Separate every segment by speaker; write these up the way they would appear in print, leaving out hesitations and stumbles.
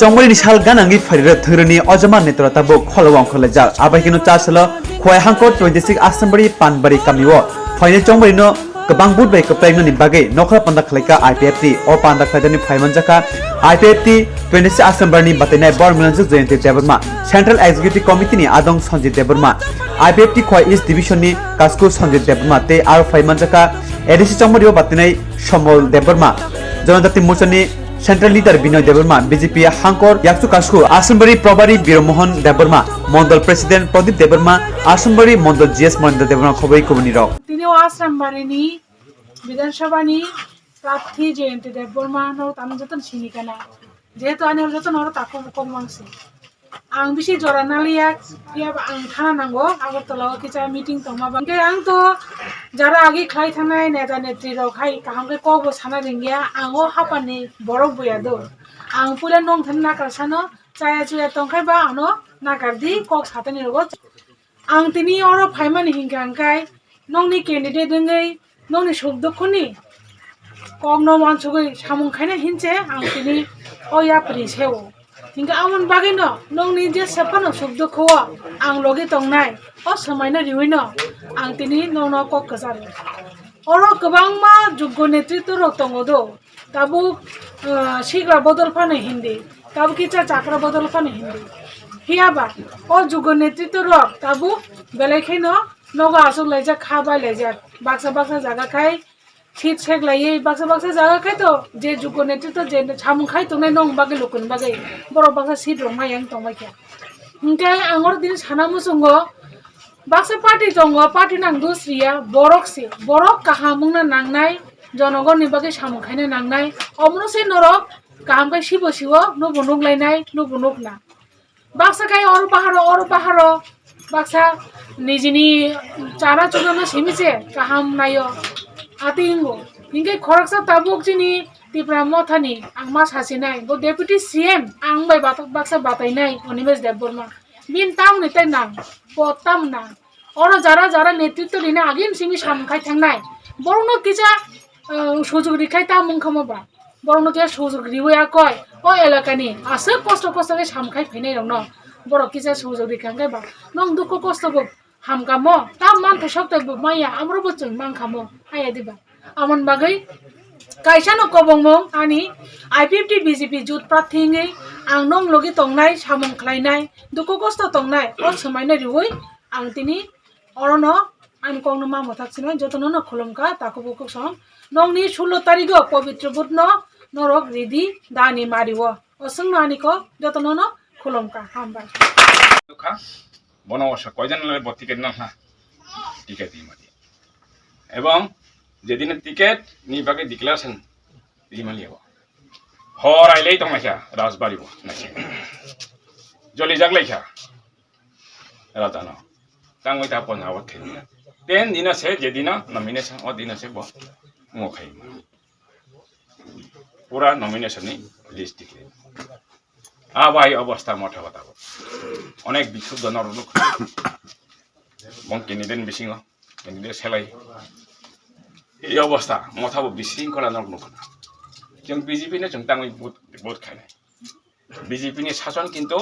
Speaker 1: Chongmari shal ganangi farira thuruni ojaman netra tabuk kholawang kholajal abaikino chasala khwai hangko 26 Ashrambario panbari kamiwo phaine chongmari no kabang budbai Kwplai ni bagai nokra panda khlaika IPFT o panda khlaidani phaimanjaka IPFT 26 Ashrambario ni batenai bormilanjuk joyente debarma Central Executive Committee ni adong Sanjit debarma IPFT khwai East Division ni kasku Sanjit debarma te aro phaimanjaka ADC chongmari o batenai Somol debarma Janajati Morcha ni Central Leader Binoy Debarma, BJP Hankor Yaksu Kasku, Ashrambario Probari Biromohon Debarma, Mondal President Pradip Debarma, Ashrambario Mondal GS Mondal Debarma Khobai Kubuni Rok.
Speaker 2: Tini Ashrambario ni Bidan Sabha ni Prathi Jayante Debarma no tamu jatan sini kana. Jehetu ani jatan ora taku komangsi. Ang bisi jorana liak, ya ang thana nango, agar tolawa kita meeting toma bang. Ke ang to jara agi khai thanai neta netri rok khai kaham ke ko bo sana ringya ango hapani borok buya do. Ang pula nong thanna karsano chaya chuya tongkai ba ano nakardi kok satani rogo. Ang tini oro phaimani hingkang kai nong ni candidate dengai nong ni shobdo khoni kok no mansugoi samung khaina hinche ang tini oya priseo. Hingga amun bagino nong ni je sepano shobdo khowa ang logi tongnai o samaina riwino ang tini nong no kok kasar oro kabang ma juggo netritw rok tongo do tabu sigra bodol phane hindi tabu kicha chakra bodol phane hindi hiaba o juggo netritw rok tabu belekhaino nogo asuk laijak khaba laijak baksa baksa jaga khai sit sek lai baksa baksa jaga khai to je juggo netritw je samung khai tongnai nong bagai lukun bagai boro baksa sit rok mayang tongmai kya hingkai angor din sana musungo baksa party tongo party nang dusriya borok se borok kahamung na nangnai jonogon ni bagai samung khaina nangnai omno se norok kaham kai sibo sibo no bunuk lainai no bunuk na baksa kai or baharo baksa nijini chara chunana simiche kaham nayo atingo hingkai khoraksa tabuk jini tipra mothani angma sasinai bo deputy CM ang bai baksa batainai Onimes Debarma bin taung ni tai nang potam na oro jara jara netritw rina agin simi samkhai thangnai borno kicha sujog rikhai ta mungkhamo ba borno kicha sujog riwaya koi o elakani ase kosto kosto ke samkhai phainai rokno borok kicha sujog rikhangkai ba nong dukho kosto bo hamkamo ta man thosoktai bo maya amro bo chung mangkhamo aya diba amon bagai kaisa no kobongmong ani IPFT BJP Youth Prathi ngai ang nong logi tongnai samung khlainai dukho kosto tongnai o samaina riwoi ang tini orono ani kongno ma mothaksinai jotono no khulumka takubukuk song nongni 16 tarigo pavitra budno norok ridi dani mariwo osungno ani ko jotono no khulumka hambai
Speaker 3: বনবর্ষ কয়জন ticket না ticket দিমালি এবং যেদিন ticket নিবাকে declaration দিমালি হর আইলেই তমাইখা রাজবাড়িব নাকি জলি জাগলাইখা রাজানো তাঙ্গই তা পঞ্জাব খেলি তেন দিন আছে যেদিন নমিনেশন ও দিন আছে মুখাই পুরা নমিনেশন লিস্ট দিকে আবাই অবস্থা মঠা বাতাব অনেক বিশুদ্ধ নরলোক বং ক্যান্ডিডেট বিশিং ক্যান্ডিডেট সেলাই এই অবস্থা মথাবো বিশৃঙ্খলা নরলোক जों BJP ने जों तांगै भोट खायनाय BJP नि शासन किन्तु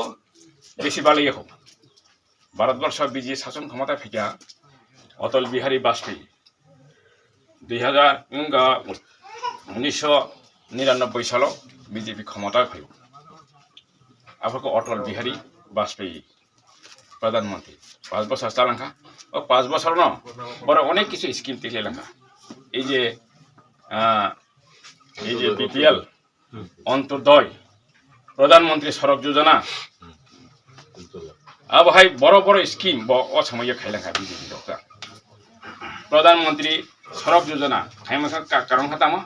Speaker 3: बेसि बालाय हो भारतवर्ष BJP शासन क्षमता फैया अटल बिहारी वाजपेयी 1999 साल BJP क्षमता फैयो आपको अटल बिहारी वाजपेयी प्रधानमंत्री 5 বছর চালাঙ্কা ও 5 বছর ন বড় অনেক কিছু স্কিম তিলেলাঙ্কা এই যে BPL অন্তর্দয় প্রধানমন্ত্রী সড়ক যোজনা अब हाय बड़ बड़ स्कीम असमय खाइलांखा BJP डक्टर प्रधानमंत्री सड़क योजना खाइमाखा कारण खातामा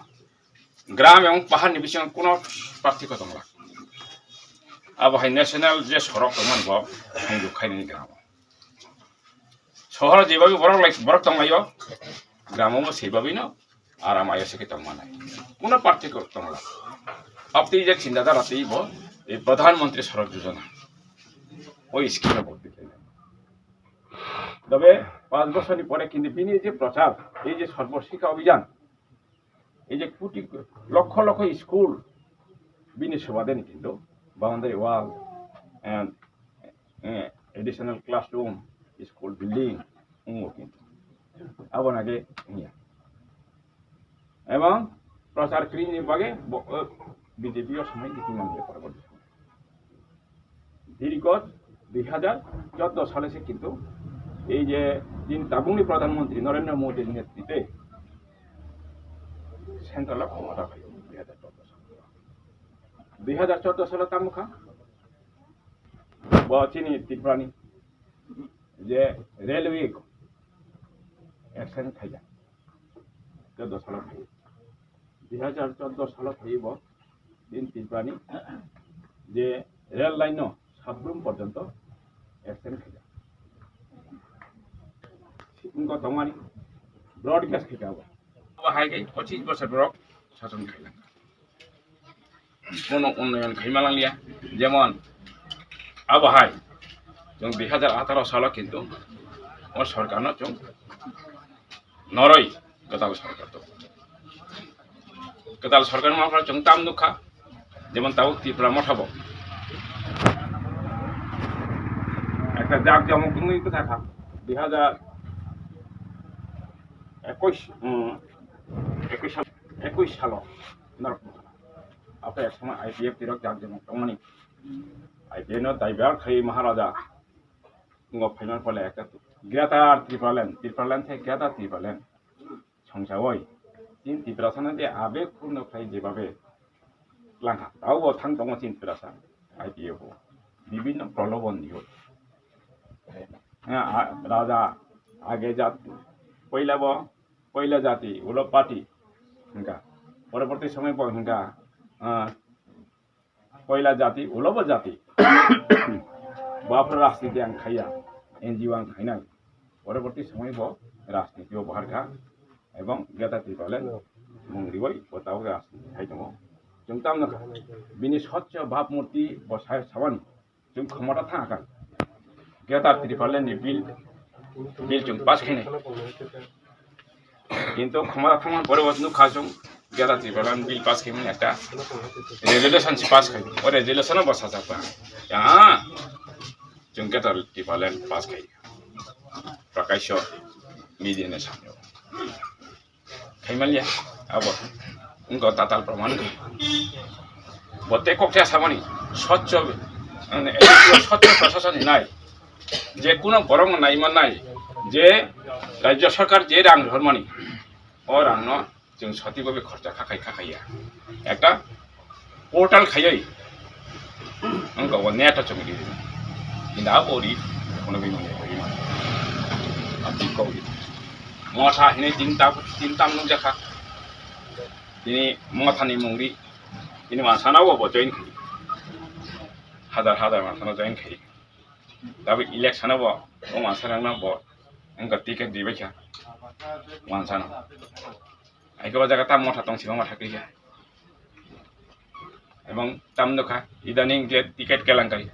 Speaker 3: ग्राम एवं पाहाड़ नि बिसिङ कोनो पार्थिक दंला अब हाय नेशनल जे सड़क दंमोन बो हायजु खाइनि ग्राम शहर जेबाबि बरक दंलायो ग्राममो सेबाबिनो आराम आयो सेके दंमानाय कोनो पार्थिक दंला अपति जे चिन्ताधार राति बो ए प्रधानमंत्री सड़क योजना ওই স্কিমে ভর্তি করলেন তবে 5 বছর পরে কিন্তু বিনি যে প্রচার এই যে সর্বশিক্ষা অভিযান এই যে কোটি লক্ষ লক্ষ স্কুল বিনি সেবা দেন কিন্তু boundary wall, and additional classroom, school building, কিন্তু আবার আগে নিয়ে এবং প্রচার কৃষি বিভাগে বিজেপিও সময় নীতিমান্যের পরবর্তী সময় দীর্ঘ 2014 সালে সে কিন্তু এই যে তাবুংনি প্রধানমন্ত্রী নরেন্দ্র মোদীর নেতৃত্বে সেন্ট্রাল ক্ষমতা পাই 2014 সালে তামুখা চিনি ত্রিপুরানি যে রেলওয়ে एक्शन खाई 14 साल 2014 साल दिन त्रिपुरानी जे रेल लाइन सबरूम पर्यंत एक्शन खाई उनको तमारी ब्रॉडकास्ट खाई बाहाय गई 25 बছর ब्रॉक शासन खाई कोनो उन्नयन खाईमालां लिया जेमन आबाहाय जों 2018 साल किन्तु सरकारनो जों नरई गदाल सरकार तो गदाल सरकार माफा जों ताम दुखा जेमन ताव त्रिपुरा मठाबो একটা জাক জমকনি কথা খা 2021 সাল নরক আপনি এক সময় IPFT রক জাক জমক তমানি IPFT নো দাইবার খাই মহারাজা ngọc phải nói là cái Gata Tripalan থেকে Gata Tripalan সংসাওই তিন ত্রিপুরাসানে যে আবেগ পূর্ণ খাই যেভাবে লাঙ্কা তাও থাং দङ তিন ত্রিপুরাসা IPF বিভিন্ন প্রলোভন দিও হ্যাঁ রাজা আগে জাতি পয়লা জাতি হলো পার্টি হিংকা পরবর্তী সময় হিংকা পয়লা জাতি হলো জাতি बाफर राजनीति आं खाया NGO आं खायना परवर्ती समय राजनीति बाहारखा एवं गेता त्रिपालन मंगरिबय बताव राजनीति खाय दङ जों तामनखा बिनि स्वच्छ भावमूर्ति बसाय साबानि जों क्षमता थाङाखा गेता त्रिपालननि बिल जों पास खायनाय किन्तु क्षमता थाङा परवर्ती नुखा जों गेता त्रिपालन बिल पास खायमोन एकटा रेजुलेशन पास खाय ओ रेजुलेशन बसा जाबा या जों गेता त्रिपालन पास खाय प्रकाश मीडिया ने सामने खायमालिया अब उनको ताताल प्रमाण बते कोकटा सामानी स्वच्छ प्रशासन নাই যে কোনো বরং নাইমান নাই যে রাজ্য সরকার যে রাং ধর্মনি ও রাং जों সঠিকভাবে খরচা খাখাইয়া একটা পোর্টাল খাইয়াই उनको नेट चमकी কিন্তু আবরি কোনো বিমানে আপনি কই মঠা হিনে তিনটাম নুং জাখা তিনি মঠানি মুংরি তিনি মাসানাও জয়েন খাই হাজার মাসানা জয়েন খাই दाबो इलेक्शनाव ओ मानसानांना ब उनका टिकेट दिबायखा मानसाना आइखोबा जागा ताम मथा दंसिबा माथा गैया এবং ताम दखा इदानिं जे टिकेट केलांकारि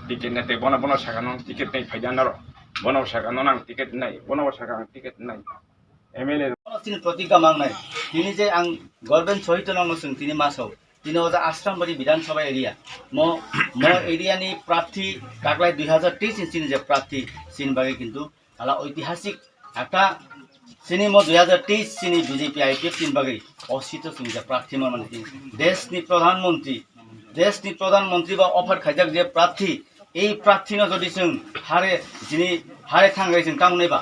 Speaker 3: टिकेट नेते बना सागानो टिकेट नै फाइदाना र बना सागानो नां टिकेट नै बना सागा टिकेट नै एमएलए
Speaker 4: तिनी प्रतिज्ञा मांगनाय तिनी जे आं गभर्नमेन्ट सहित नंगसं तिनी मासौ तिनी अजा आश्रमबारी विधानसभा एरिया म एरियानि प्रार्थी कागलाय 2023 इंचिनि जे प्रार्थी सिन बागे किन्तु आला ऐतिहासिक একটা सिनी म 2023 सिनी बीजेपी आईपीएफ सिन बागे असित सिन जे प्रार्थी माने देशनि प्रधानमन्त्री बा अफर खाइजाक जे प्रार्थी এই প্রার্থী ন যদি जों হারে থাঙ্গাই जों কামনেবা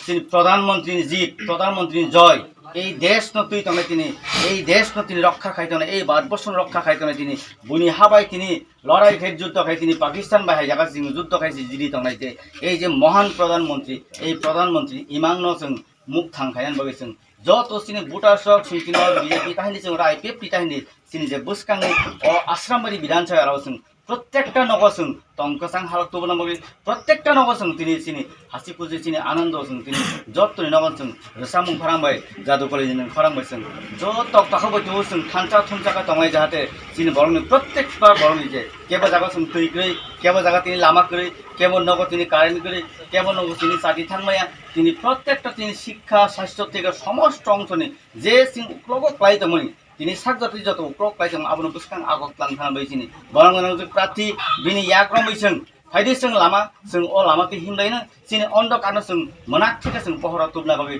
Speaker 4: তিনি প্রধানমন্ত্রী জিত প্রধানমন্ত্রী জয় এই দেশ নতুই তমে তিনি এই দেশ ন তিনি রক্ষা খাইতনে এই ভারতবর্ষ রক্ষা খাইতনে তিনি বুনি হাবাই তিনি লড়াই ফের যুদ্ধ খাই তিনি পাকিস্তান বাহাই জায়গা সিং যুদ্ধ খাইছি জিদি তংনাইতে এই যে মহান প্রধানমন্ত্রী এই প্রধানমন্ত্রী ইমাংন जों মুখ থাংখায়ান বাগে जों যত সিনি ভোটার সক সিনি বিজেপি তাহিনি जों आईपीएफटी ताहिनी सिनी जे बुसकांनि अ आश्रमबारी विधानसभा राव जों प्रत्येकटा नगसं तंकसां हालतबो नमगे प्रत्येकटा नगसं तिनी सिनी हासि खुजि सिनी आनन्दसं तिनी जत्तनि नगसं रसामुं फरांबाय जादु कलेजनि फरांबायसं जत तखबो जोसं थांचा थुंचाका तमाय जाहाते सिनी बरंनि प्रत्येकटा बरंनि जे केबो जागासं तैग्रै केबो जागा तिनी लामा करै केबो नगो तिनी कारेन्ट करै केबो नगो तिनी साथि थांमाया तिनी प्रत्येकटा तिनी शिक्षा स्वास्थ्य থেকে সমস্ত অংশনি যে সিং ক্লগো ক্লাইতমনি তিনি সাকজাতি যত Kwplai जों आबोनो बुसखां आगक प्लान खालामबाय दिनै बरं जों प्रार्थी बिनि याग्रमै जों फायदे जों लामा जों अ लामाखौ हिमलायनो दिनै अन्धकारनो जों मोनाखिखौ जों पहरा तुबना बागै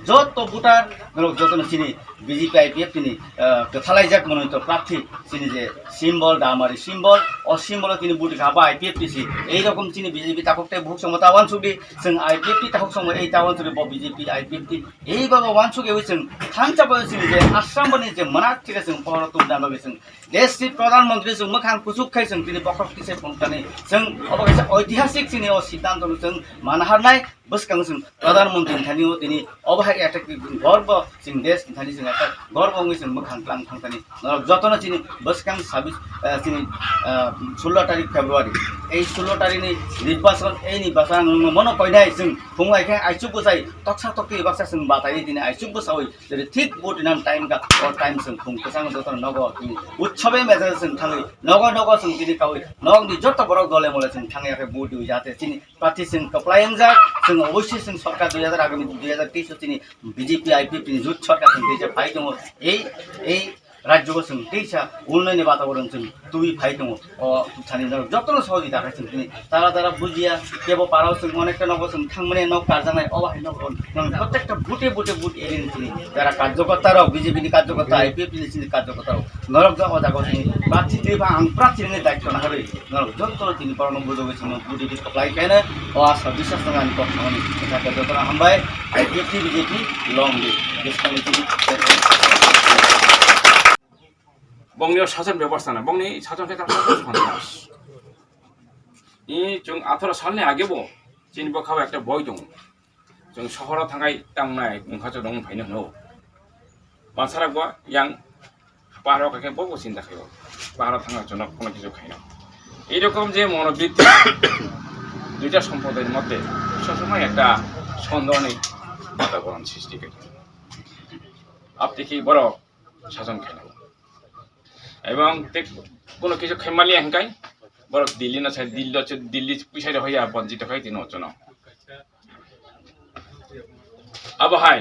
Speaker 4: जत बुटार जतनो दिनै BJP IPFT नि थालायजाक मनोनीत प्रार्थी दिनै যে সিম্বল দামারি সিম্বল অসিম্বল তিনি বুটি গাবা IPFT সি এই রকম তিনি BJP তাকতে ভুক সমতা ওয়ানসুগি जों IPFT তাকক সম এই তাওয়ানসুগি BJP IPFT এই বাবা ওয়ানসুগি जों थांचाबो दिनै যে आश्रमबारि যে मोनाखिखौ जों पहरा तुबना बागै जों देशनि प्रधानमन्त्री जों मोखां कुसुकखाय जों दिनै बखरखिसे फंखाने जों अबकासे ऐतिहासिक दिनै अ सिद्धान्तनो जों मानहारनाय बसखां जों प्रधानमन्त्री थानियो दिनै अबहाय একটা গর্ব जों देश थानि जों একটা গর্বङै जों मोखां प्लान थांतानि যতनो दिनै बसखां 26 दिनै 16 तारिख फेब्रुवारि এই 16 तारिखनि নির্বাচন এই নির্বাচন মন কইনাय जों फुंलायखाय आइसुबो जाय तक्सा तक्ति बाक्सा जों बाताय दिनै आइसुबो सावै जेरै ठीक बुट नाम टाइम का और टाइम जों फुंखसां जतन नगो उत्सवे मेजर जों थाङै नगो नगो जों दिनै कावै नगनि जत बरक दले मले जों थाङै बुट जाते दिनै प्रार्थी जों Kwplai जों अवश्य जों सरकार 2000 आगामी 2023 दिनै BJP IPFT नि जुट सरकार जों देशे फाइ दङ এই राज्यको जों दैसा उन्नयन वातावरण जों तुइ फाइ दङ अ थानि जतनो सहयोगिता जों दिनै तारा तारा बुझिया केबो पाराव जों अनेकटा नगो जों थांमने न कारजानाय अबाहाय न प्रत्येकटा बुटे बुटे बुट एरिन दिनै যারা कार्यकर्ता BJP नि कार्यकर्ता IPFT नि कार्यकर्ता नरक जागा जागा दिनै प्रार्थी देबा आं प्रार्थीनि दायित्व नाहरै नरक जतनो दिनै परम बुझोगै जों बुटी Kwplai खायनो अ सर्भिसेस नगानि पक्षानि थाखाय जतनो हामबाय IPFT BJP लं लिभ देशनि दिनै
Speaker 3: बंनियाव सासन व्यवस्था ना बंनि सासन क्षेत्र सन्तास जों 18 सालनि आगेबो जोंनि बखाव একটা বই दं जों শহরাव थांनाय टांनाय मुखाजो दं फायनो नो मानसारागवा यां बाहाराव काके बगो चिन्ता खायो बाहाराव थांनाय जन কোনো কিছু খাইना এরকম যে মনোবৃত্তি দুইটা সম্প্রদায়ের মধ্যে সবসময় একটা সন্দেহনিক বাতাবরণ সৃষ্টি করে আপনি কি বড় শাসন খাইনা এবং কোনো কিছু খেমালি হেঙ্কাই বড় দিল্লি না চাই দিল্লি পিছাই হইয়া বঞ্চিত হয় তিনি অচন আবহাই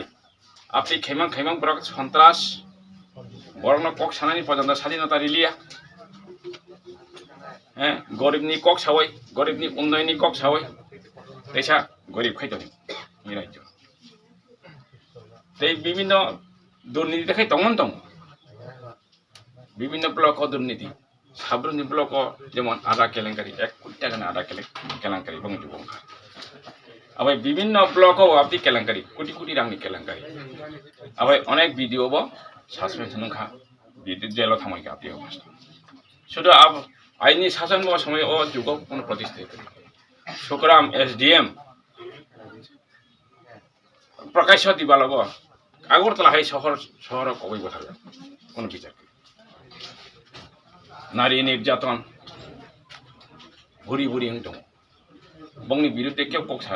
Speaker 3: আপনি খেমাং বড় সন্ত্রাস বড় কক সানানি পর্যন্ত স্বাধীনতা রিলিয়া হ্যাঁ গরিবনি কক সাওয়াই গরিবনি উন্নয়নি কক সাওয়াই দেশা গরিব খাইতনি এই রাজ্য তাই বিভিন্ন দুর্নীতি দেখাই তমন দं বিভিন্ন ব্লক দুর্নীতি সাবরুনি ব্লক যেমন আদা কেলেঙ্কারি 1 কোটি টাকা না আদা কেলেঙ্কারি বংটি বংখা আবার বিভিন্ন ব্লক আপনি কেলেঙ্কারি কোটি কোটি রাংনি কেলেঙ্কারি আবার অনেক ভিডিও ব সাসপেনশন খা ভিডিও জেল থামাই আপনি অবস্থা শুধু আইনি শাসন সময় ও যুগ কোনো প্রতিষ্ঠিত সুকরাম SDM প্রকাশ দিবালব আগরতলা হাই শহর কবই বসাবে কোনো বিচার नारी निर्यातन भुरी भुरी दं बंनि बिरुद्धे केव पक्ष